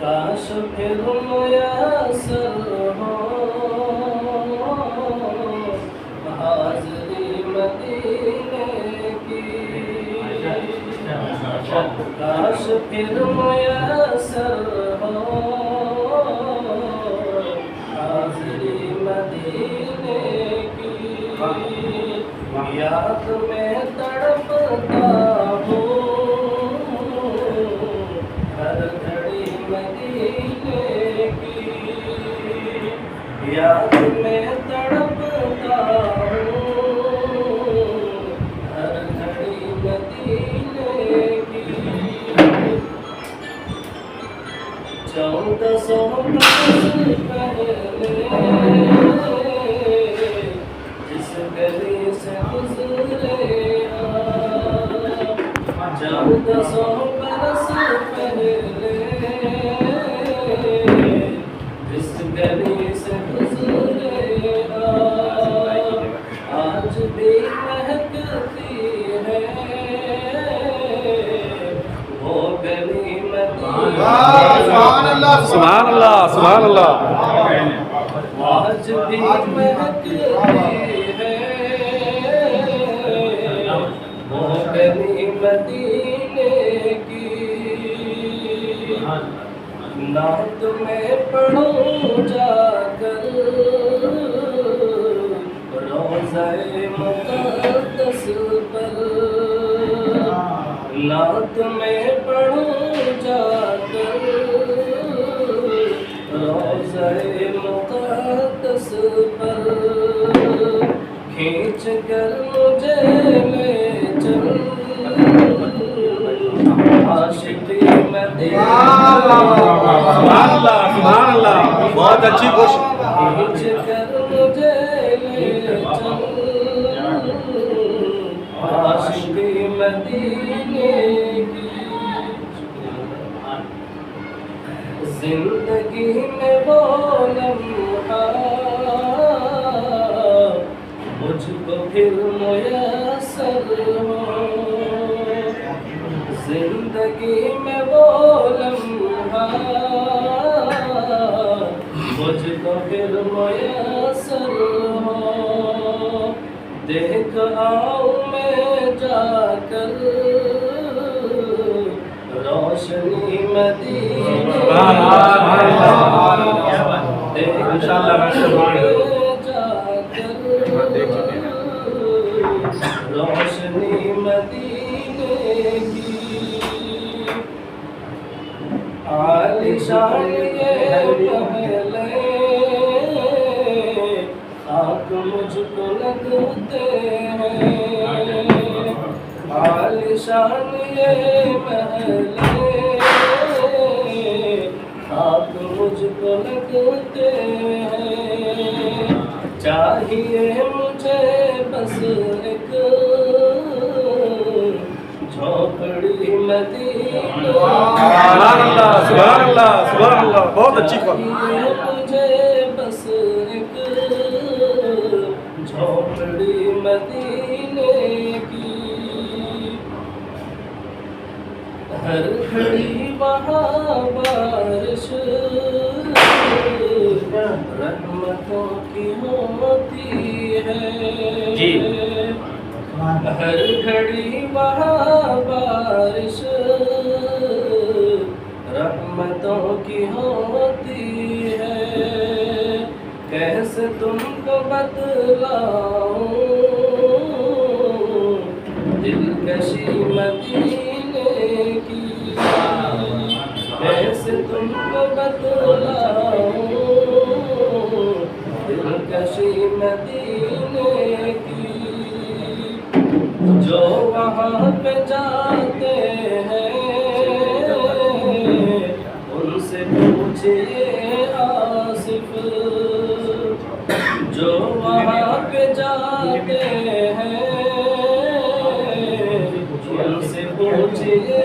کاش پھر میسر ہو حاضری مدینے کی، کاش پھر میسر ہو حاضری مدینے کی، یاد میں تڑپتا ہوں ہر گھڑی مدینے کی، یاد میں تڑپتا ہوں ہر گھڑی مدینے کی۔ 1400 برس پہلے جس گلی سے گزرے آپ، 1400 برس پہلے جس گلی سے گزرے آپ، آج بھی مہکتی ہے وہ گلی مدینہ۔ سبحان اللہ سبحان اللہ سبحان اللہ۔ آج بھی مہکتی ہے وہ گلی مدینے کی، نعت میں پڑھوں جا کر روضہ مقدس پر، نعت میں پڑھوں جا کر روضہ مقدس پر، کھینچ کر مجھے لے چل عاشقی مدینہ۔ سبحان اللہ سبحان اللہ، بہت اچھی کوشش۔ کھینچ کر مجھے لے چل عاشقی مدینے کی، زندگی میں وہ لمحہ مجھ کو پھر میسر ہو، زندگی میں وہ لمحہ مجھ کو پھر میسر ہو، دیکھ آؤں میں جا کر روشنی مدینے، دیکھ آؤں میں جا کر روشنی مدینے کی، عالیشان یہ محلے خاک مجھ کو لگتے ہیں، عالیشان یہ محلے خاک مجھ کو لگتے ہیں، چاہیے مجھے بس ایک جھوپڑی مدینہ۔ سبحان اللہ سبحان اللہ سبحان اللہ، بہت اچھی بات۔ چاہیے مجھے بس ایک جھوپڑی مدینے کی، ہر گھڑی وہاں بارش رحمتوں کی ہوتی ہے، ہر گھڑی وہاں بارش رحمتوں کی ہوتی ہے، کیسے تم کو بتلاؤں دلکشی مدینے کی، کیسے تم کو بتلاؤں دلکشی مدینے کی، جو وہاں پہ جاتے ہیں ان سے پوچھئے آصف، جو وہاں پہ جاتے ہیں ان سے پوچھئے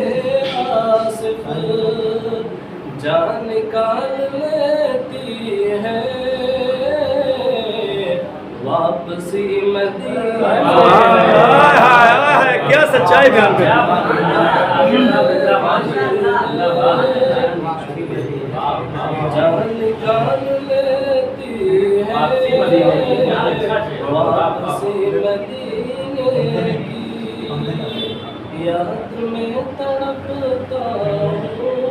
آصف، جان نکال لیتی ہے واپسی مدینہ۔ کیا سچائی بیان کر جان نکال لیتی ہے واپسی مدینے کی، یاد میں تڑپتا ہوں